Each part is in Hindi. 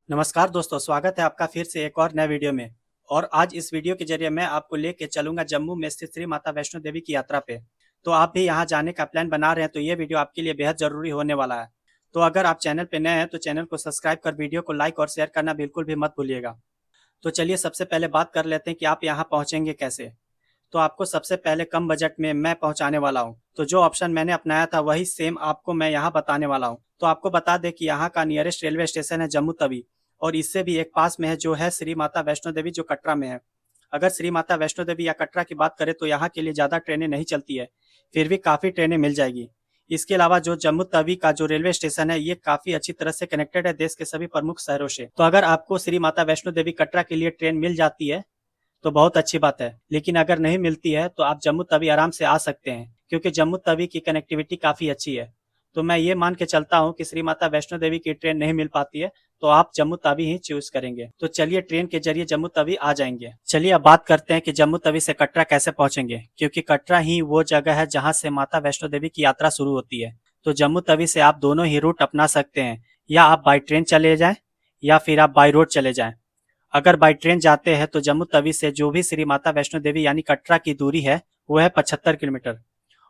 नमस्कार दोस्तों, स्वागत है आपका फिर से एक और नए वीडियो में। और आज इस वीडियो के जरिए मैं आपको लेके चलूंगा जम्मू में स्थित श्री माता वैष्णो देवी की यात्रा पे। तो आप भी यहाँ जाने का प्लान बना रहे हैं तो ये वीडियो आपके लिए बेहद जरूरी होने वाला है। तो अगर आप चैनल पे नए हैं तो चैनल को सब्सक्राइब कर वीडियो को लाइक और शेयर करना बिल्कुल भी मत भूलिएगा। तो चलिए सबसे पहले बात कर लेते हैं कि आप यहाँ पहुँचेंगे कैसे। तो आपको सबसे पहले कम बजट में मैं पहुंचाने वाला हूं। तो जो ऑप्शन मैंने अपनाया था वही सेम आपको मैं यहाँ बताने वाला हूं। तो आपको बता दें कि यहाँ का नियरेस्ट रेलवे स्टेशन है जम्मू तवी। और इससे भी एक पास में है जो है श्री माता वैष्णो देवी, जो कटरा में है। अगर श्री माता वैष्णो देवी या कटरा की बात करें तो यहाँ के लिए ज़्यादा ट्रेनें नहीं चलती है, फिर भी काफ़ी ट्रेनें मिल जाएगी। इसके अलावा जो जम्मू तवी का जो रेलवे स्टेशन है ये काफ़ी अच्छी तरह से कनेक्टेड है देश के सभी प्रमुख शहरों से। तो अगर आपको श्री माता वैष्णो देवी कटरा के लिए ट्रेन मिल जाती है तो बहुत अच्छी बात है, लेकिन अगर नहीं मिलती है तो आप जम्मू तवी आराम से आ सकते हैं, क्योंकि जम्मू तवी की कनेक्टिविटी काफ़ी अच्छी है। तो मैं ये मान के चलता हूँ कि श्री माता वैष्णो देवी की ट्रेन नहीं मिल पाती है तो आप जम्मू तवी ही चूज करेंगे। तो चलिए ट्रेन के जरिए जम्मू तवी आ जाएंगे। चलिए अब बात करते हैं कि जम्मू तवी से कटरा कैसे पहुंचेंगे, क्योंकि कटरा ही वो जगह है जहां से माता वैष्णो देवी की यात्रा शुरू होती है। तो जम्मू तवी से आप दोनों ही रूट अपना सकते हैं, या आप बाई ट्रेन चले जाएं या फिर आप बाई रोड चले जाएं। अगर बाई ट्रेन जाते हैं तो जम्मू तवी से जो भी श्री माता वैष्णो देवी यानी कटरा की दूरी है वो है 75 किलोमीटर,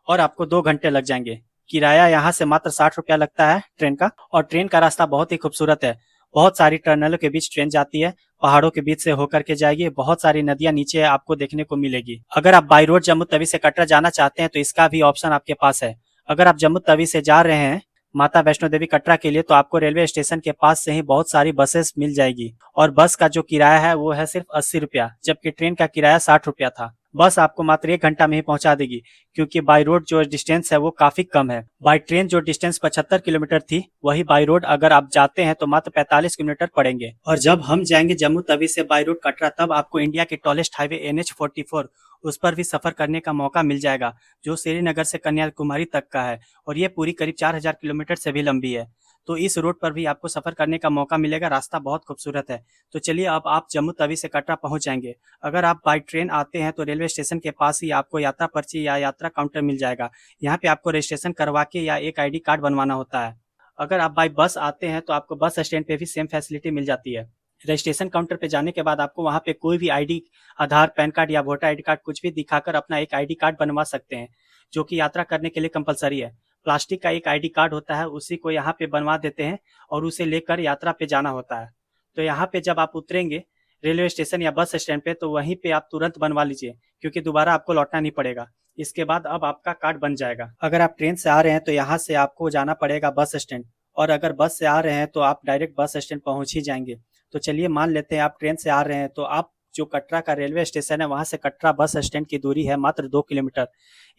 और आपको 2 घंटे लग जाएंगे। किराया यहाँ से मात्र 60 रुपया लगता है ट्रेन का, और ट्रेन का रास्ता बहुत ही खूबसूरत है। बहुत सारी टनलों के बीच ट्रेन जाती है, पहाड़ों के बीच से होकर के जाएगी, बहुत सारी नदियां नीचे आपको देखने को मिलेगी। अगर आप बाई रोड जम्मू तवी से कटरा जाना चाहते हैं तो इसका भी ऑप्शन आपके पास है। अगर आप जम्मू तवी से जा रहे हैं माता वैष्णो देवी कटरा के लिए तो आपको रेलवे स्टेशन के पास से ही बहुत सारी बसेस मिल जाएगी, और बस का जो किराया है वो है सिर्फ 80 रुपया, जबकि ट्रेन का किराया 60 रुपया था। बस आपको मात्र 1 घंटा में ही पहुंचा देगी, क्योंकि बाई रोड जो डिस्टेंस है वो काफी कम है। बाई ट्रेन जो डिस्टेंस 75 किलोमीटर थी वही बाई रोड अगर आप जाते हैं तो मात्र 45 किलोमीटर पड़ेंगे। और जब हम जाएंगे जम्मू तवी से बाई रोड कटरा तब आपको इंडिया के टॉलेस्ट हाईवे NH44 उस पर भी सफर करने का मौका मिल जाएगा, जो श्रीनगर से कन्याकुमारी तक का है, और ये पूरी करीब 4000 किलोमीटर से भी लंबी है। तो इस रोड पर भी आपको सफर करने का मौका मिलेगा, रास्ता बहुत खूबसूरत है। तो चलिए अब आप जम्मू तवी से कटरा पहुंच जाएंगे। अगर आप बाई ट्रेन आते हैं तो रेलवे स्टेशन के पास ही आपको यात्रा पर्ची या यात्रा काउंटर मिल जाएगा। यहाँ पे आपको रजिस्ट्रेशन करवा के या एक ID कार्ड बनवाना होता है। अगर आप बाई बस आते हैं तो आपको बस स्टैंड पे भी सेम फैसिलिटी मिल जाती है। रजिस्ट्रेशन काउंटर पे जाने के बाद आपको वहाँ पे कोई भी ID, आधार, पैन कार्ड या वोटर ID कार्ड कुछ भी दिखाकर अपना एक ID कार्ड बनवा सकते हैं, जो कि यात्रा करने के लिए कंपलसरी है। प्लास्टिक का एक ID कार्ड होता है, उसी को यहाँ पे बनवा देते हैं और उसे लेकर यात्रा पे जाना होता है। तो यहाँ पे जब आप उतरेंगे रेलवे स्टेशन या बस स्टैंड पे तो वहीं पे आप तुरंत बनवा लीजिए, क्योंकि दोबारा आपको लौटना नहीं पड़ेगा। इसके बाद अब आपका कार्ड बन जाएगा। अगर आप ट्रेन से आ रहे हैं तो यहाँ से आपको जाना पड़ेगा बस स्टैंड, और अगर बस से आ रहे हैं तो आप डायरेक्ट बस स्टैंड पहुँच ही जाएंगे। तो चलिए मान लेते हैं आप ट्रेन से आ रहे हैं तो आप जो कटरा का रेलवे स्टेशन है वहां से कटरा बस स्टैंड की दूरी है मात्र 2 किलोमीटर।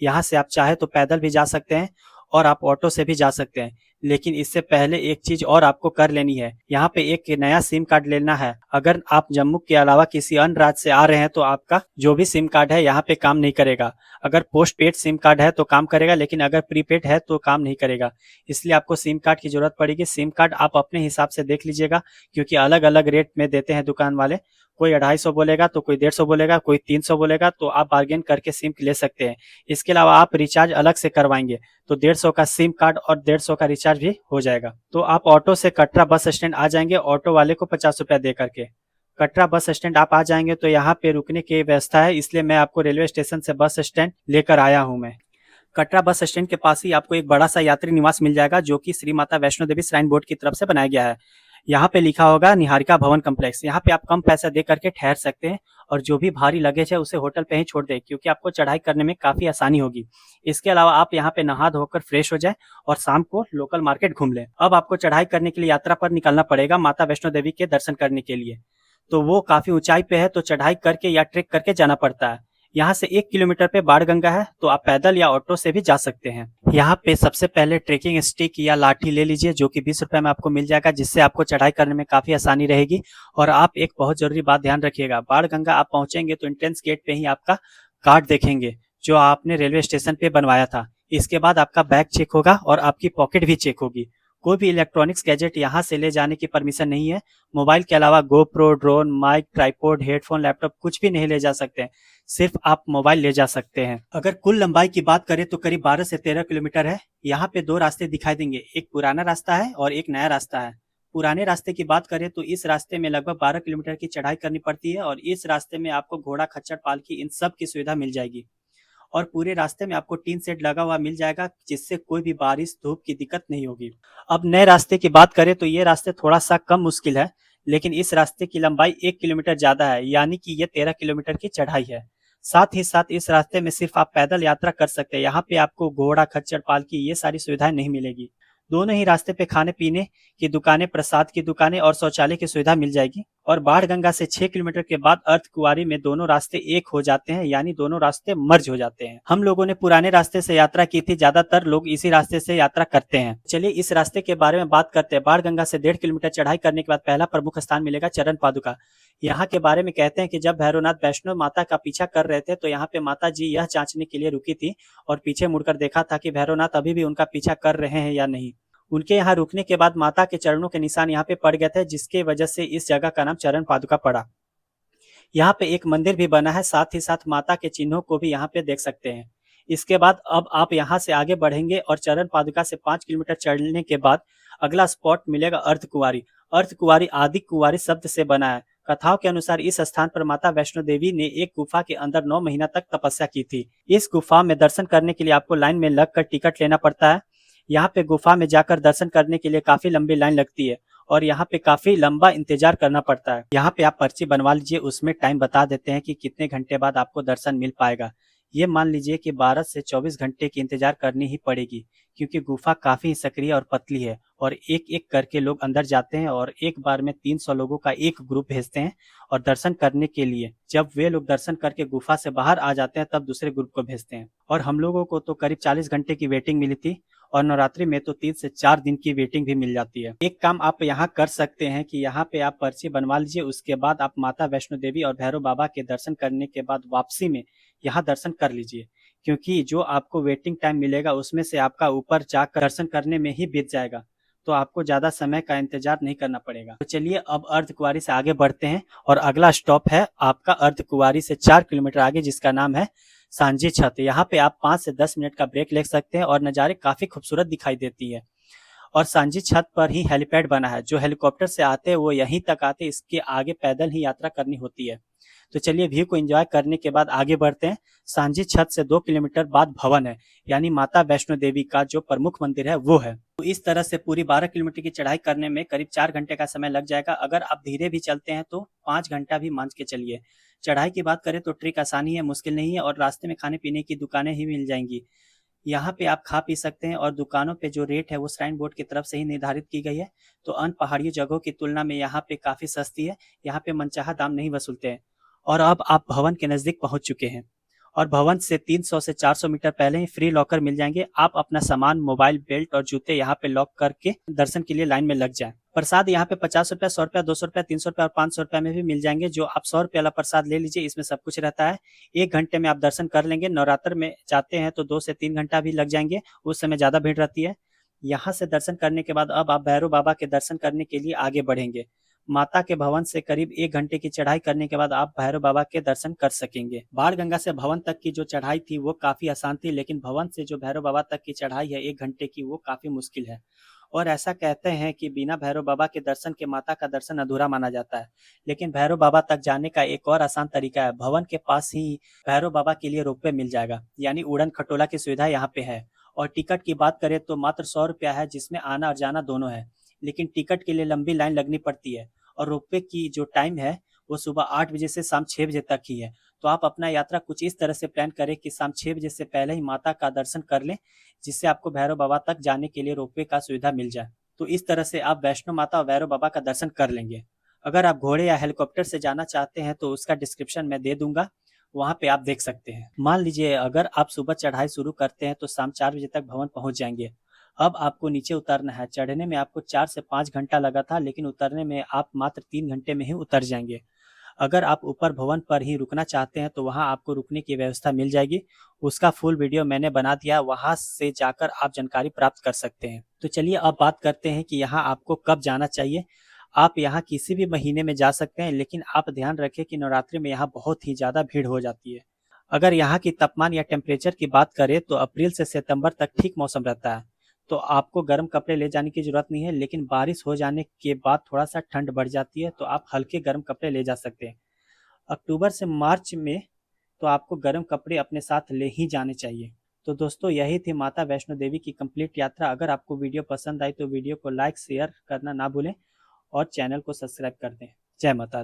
यहाँ से आप चाहे तो पैदल भी जा सकते हैं और आप ऑटो से भी जा सकते हैं, लेकिन इससे पहले एक चीज और आपको कर लेनी है। यहाँ पे एक नया सिम कार्ड लेना है। अगर आप जम्मू के अलावा किसी अन्य राज्य से आ रहे हैं तो आपका जो भी सिम कार्ड है यहाँ पे काम नहीं करेगा। अगर पोस्ट पेड सिम कार्ड है तो काम करेगा, लेकिन अगर प्रीपेड है तो काम नहीं करेगा। इसलिए आपको सिम कार्ड की जरूरत पड़ेगी। सिम कार्ड आप अपने हिसाब से देख लीजिएगा, क्योंकि अलग अलग रेट में देते हैं दुकान वाले। कोई 250 बोलेगा तो कोई 150 बोलेगा, कोई 300 बोलेगा, तो आप बार्गेन करके सिम ले सकते हैं। इसके अलावा आप रिचार्ज अलग से करवाएंगे तो 150 का सिम कार्ड और 150 का रिचार्ज भी हो जाएगा। तो आप ऑटो से कटरा बस स्टैंड आ जाएंगे, ऑटो वाले को 50 रुपया दे करके। कटरा बस स्टैंड आप आ जाएंगे तो यहाँ पे रुकने की व्यवस्था है, इसलिए मैं आपको रेलवे स्टेशन से बस स्टैंड लेकर आया हूँ। मैं कटरा बस स्टैंड के पास ही आपको एक बड़ा सा यात्री निवास मिल जाएगा, जो कि श्री माता वैष्णो देवी श्राइन बोर्ड की तरफ से बनाया गया है। यहाँ पे लिखा होगा निहारिका भवन कम्प्लेक्स। यहाँ पे आप कम पैसा दे करके ठहर सकते हैं, और जो भी भारी लगेज है उसे होटल पे ही छोड़ दें, क्योंकि आपको चढ़ाई करने में काफी आसानी होगी। इसके अलावा आप यहाँ पे नहा धोकर फ्रेश हो जाए और शाम को लोकल मार्केट घूम लें। अब आपको चढ़ाई करने के लिए यात्रा पर निकलना पड़ेगा माता वैष्णो देवी के दर्शन करने के लिए। तो वो काफी ऊंचाई पे है, तो चढ़ाई करके या ट्रेक करके जाना पड़ता है। यहाँ से 1 किलोमीटर पे बाण गंगा है, तो आप पैदल या ऑटो से भी जा सकते हैं। यहाँ पे सबसे पहले ट्रेकिंग स्टिक या लाठी ले लीजिए, जो कि 20 रुपए में आपको मिल जाएगा, जिससे आपको चढ़ाई करने में काफी आसानी रहेगी। और आप एक बहुत जरूरी बात ध्यान रखिएगा, बाण गंगा आप पहुंचेंगे तो एंट्रेंस गेट पे ही आपका कार्ड देखेंगे, जो आपने रेलवे स्टेशन पे बनवाया था। इसके बाद आपका बैग चेक होगा और आपकी पॉकेट भी चेक होगी। कोई भी इलेक्ट्रॉनिक्स गैजेट यहाँ से ले जाने की परमिशन नहीं है। मोबाइल के अलावा GoPro, drone, mic, tripod, headphone, laptop कुछ भी नहीं ले जा सकते हैं। सिर्फ आप मोबाइल ले जा सकते हैं। अगर कुल लंबाई की बात करें तो करीब 12 से 13 किलोमीटर है। यहाँ पे 2 रास्ते दिखाई देंगे, एक पुराना रास्ता है और एक नया रास्ता है। पुराने रास्ते की बात करें तो इस रास्ते में लगभग 12 किलोमीटर की चढ़ाई करनी पड़ती है और इस रास्ते में आपको घोड़ा, खच्चर, पालकी इन सब की सुविधा मिल जाएगी। और पूरे रास्ते में आपको टीन शेड लगा हुआ मिल जाएगा, जिससे कोई भी बारिश, धूप की दिक्कत नहीं होगी। अब नए रास्ते की बात करें तो ये रास्ते थोड़ा सा कम मुश्किल है, लेकिन इस रास्ते की लंबाई 1 किलोमीटर ज़्यादा है, यानी कि ये 13 किलोमीटर की चढ़ाई है। साथ ही साथ इस रास्ते में सिर्फ आप पैदल यात्रा कर सकते हैं, यहाँ पे आपको घोड़ा, खच्चर, पालकी ये सारी सुविधाएं नहीं मिलेगी। दोनों ही रास्ते पे खाने-पीने की दुकानें, प्रसाद की दुकानें और शौचालय की सुविधा मिल जाएगी। और बाणगंगा से 6 किलोमीटर के बाद अर्धकुंवारी में दोनों रास्ते एक हो जाते हैं, यानी दोनों रास्ते मर्ज हो जाते हैं। हम लोगों ने पुराने रास्ते से यात्रा की थी, ज्यादातर लोग इसी रास्ते से यात्रा करते हैं। चलिए इस रास्ते के बारे में बात करते हैं। बाणगंगा से 1.5 किलोमीटर चढ़ाई करने के बाद पहला प्रमुख स्थान मिलेगा चरण पादुका। यहाँ के बारे में कहते हैं कि जब भैरवनाथ वैष्णो माता का पीछा कर रहे थे तो यहाँ पे माता जी यह जांचने के लिए रुकी थी और पीछे मुड़कर देखा था कि भैरवनाथ अभी भी उनका पीछा कर रहे हैं या नहीं। उनके यहाँ रुकने के बाद माता के चरणों के निशान यहाँ पे पड़ गए थे, जिसके वजह से इस जगह का नाम चरण पादुका पड़ा। यहाँ पे एक मंदिर भी बना है, साथ ही साथ माता के चिन्हों को भी यहाँ पे देख सकते हैं। इसके बाद अब आप यहाँ से आगे बढ़ेंगे और चरण पादुका से 5 किलोमीटर चढ़ने के बाद अगला स्पॉट मिलेगा अर्धकुंवारी। अर्धकुंवारी आदि कुंवारी शब्द से बना है। कथाओं के अनुसार इस स्थान पर माता वैष्णो देवी ने एक गुफा के अंदर 9 महीना तक तपस्या की थी। इस गुफा में दर्शन करने के लिए आपको लाइन में लगकर टिकट लेना पड़ता है। यहाँ पे गुफा में जाकर दर्शन करने के लिए काफी लंबी लाइन लगती है और यहाँ पे काफी लंबा इंतजार करना पड़ता है। यहाँ पे आप पर्ची बनवा लीजिए, उसमें टाइम बता देते हैं कि कितने घंटे बाद आपको दर्शन मिल पाएगा। ये मान लीजिए कि 12 से 24 घंटे की इंतजार करनी ही पड़ेगी, क्योंकि गुफा काफी सक्रिय और पतली है और एक एक करके लोग अंदर जाते हैं और एक बार में 300 लोगों का एक ग्रुप भेजते हैं और दर्शन करने के लिए जब वे लोग दर्शन करके गुफा से बाहर आ जाते हैं तब दूसरे ग्रुप को भेजते हैं। और हम लोगों को तो करीब 40 घंटे की वेटिंग मिली थी और नवरात्रि में तो 3 से 4 दिन की वेटिंग भी मिल जाती है। एक काम आप यहाँ कर सकते हैं कि यहाँ पे आप पर्ची बनवा लीजिए, उसके बाद आप माता वैष्णो देवी और भैरव बाबा के दर्शन करने के बाद वापसी में यहाँ दर्शन कर लीजिए, क्योंकि जो आपको वेटिंग टाइम मिलेगा उसमें से आपका ऊपर जाकर दर्शन करने में ही बीत जाएगा, तो आपको ज्यादा समय का इंतजार नहीं करना पड़ेगा। तो चलिए अब अर्धकुंवारी से आगे बढ़ते हैं और अगला स्टॉप है आपका अर्धकुंवारी से 4 किलोमीटर आगे, जिसका नाम है सांझी छत। यहाँ पे आप 5 से 10 मिनट का ब्रेक ले सकते हैं और नज़ारे काफी खूबसूरत दिखाई देती है। और सांझी छत पर ही हेलीपैड बना है, जो हेलीकॉप्टर से आते हैं वो यहीं तक आते, इसके आगे पैदल ही यात्रा करनी होती है। तो चलिए व्यू को एंजॉय करने के बाद आगे बढ़ते हैं। सांझी छत से 2 किलोमीटर बाद भवन है, यानी माता वैष्णो देवी का जो प्रमुख मंदिर है वो है। तो इस तरह से पूरी 12 किलोमीटर की चढ़ाई करने में करीब 4 घंटे का समय लग जाएगा। अगर आप धीरे भी चलते हैं तो 5 घंटा भी मान के चलिए। चढ़ाई की बात करें तो ट्रिक आसानी है, मुश्किल नहीं है और रास्ते में खाने पीने की दुकानें ही मिल जाएंगी। यहाँ पे आप खा पी सकते हैं और दुकानों पे जो रेट है वो श्राइन बोर्ड की तरफ से ही निर्धारित की गई है। तो अन्य पहाड़ी जगहों की तुलना में यहाँ पे काफी सस्ती है, यहाँ पे मनचाहा दाम नहीं वसूलते हैं। और अब आप भवन के नजदीक पहुंच चुके हैं और भवन से 300 से 400 मीटर पहले ही फ्री लॉकर मिल जाएंगे। आप अपना सामान, मोबाइल, बेल्ट और जूते यहाँ पे लॉक करके दर्शन के लिए लाइन में लग जाएं। प्रसाद यहाँ पे 50 रुपया, 100 रुपया, 200 रुपया, 300 रुपया और 500 रुपया में भी मिल जाएंगे। जो आप 100 रुपये वाला प्रसाद ले लीजिए, इसमें सब कुछ रहता है। 1 घंटे में आप दर्शन कर लेंगे। नवरात्र में जाते हैं तो 2 से 3 घंटा भी लग जाएंगे, उस समय ज्यादा भीड़ रहती है। यहाँ से दर्शन करने के बाद अब आप भैरव बाबा के दर्शन करने के लिए आगे बढ़ेंगे। माता के भवन से करीब 1 घंटे की चढ़ाई करने के बाद आप भैरव बाबा के दर्शन कर सकेंगे। बाणगंगा से भवन तक की जो चढ़ाई थी वो काफी आसान थी, लेकिन भवन से जो भैरव बाबा तक की चढ़ाई है 1 घंटे की, वो काफी मुश्किल है। और ऐसा कहते हैं कि बिना भैरव बाबा के दर्शन के माता का दर्शन अधूरा माना जाता है। लेकिन भैरव बाबा तक जाने का एक और आसान तरीका है। भवन के पास ही भैरव बाबा के लिए रोपवे मिल जाएगा, यानी उड़न खटोला की सुविधा यहाँ पे है। और टिकट की बात करें तो मात्र 100 रुपया है, जिसमें आना और जाना दोनों है। लेकिन टिकट के लिए लंबी लाइन लगनी पड़ती है और रोपवे की जो टाइम है वो सुबह 8 बजे से शाम 6 बजे तक ही है। तो आप अपना यात्रा कुछ इस तरह से प्लान करें कि शाम 6 बजे से पहले ही माता का दर्शन कर लें, जिससे आपको भैरव बाबा तक जाने के लिए रोपवे का सुविधा मिल जाए। तो इस तरह से आप वैष्णो माता और भैरव बाबा का दर्शन कर लेंगे। अगर आप घोड़े या हेलीकॉप्टर से जाना चाहते हैं तो उसका डिस्क्रिप्शन मैं दे दूंगा, वहाँ पे आप देख सकते हैं। मान लीजिए अगर आप सुबह चढ़ाई शुरू करते हैं तो शाम 4 बजे तक भवन पहुंच जाएंगे। अब आपको नीचे उतरना है। चढ़ने में आपको 4 से 5 घंटा लगा था, लेकिन उतरने में आप मात्र 3 घंटे में ही उतर जाएंगे। अगर आप ऊपर भवन पर ही रुकना चाहते हैं तो वहां आपको रुकने की व्यवस्था मिल जाएगी। उसका फुल वीडियो मैंने बना दिया, वहां से जाकर आप जानकारी प्राप्त कर सकते हैं। तो चलिए अब बात करते हैं कि यहाँ आपको कब जाना चाहिए। आप यहाँ किसी भी महीने में जा सकते हैं, लेकिन आप ध्यान रखें कि नवरात्रि में यहाँ बहुत ही ज़्यादा भीड़ हो जाती है। अगर यहाँ की तापमान या टेम्परेचर की बात करें तो अप्रैल से सितंबर तक ठीक मौसम रहता है। तो आपको गर्म कपड़े ले जाने की ज़रूरत नहीं है, लेकिन बारिश हो जाने के बाद थोड़ा सा ठंड बढ़ जाती है तो आप हल्के गर्म कपड़े ले जा सकते हैं। अक्टूबर से मार्च में तो आपको गर्म कपड़े अपने साथ ले ही जाने चाहिए। तो दोस्तों यही थी माता वैष्णो देवी की कंप्लीट यात्रा। अगर आपको वीडियो पसंद आई तो वीडियो को लाइक शेयर करना ना भूलें और चैनल को सब्सक्राइब कर दें। जय माता दी।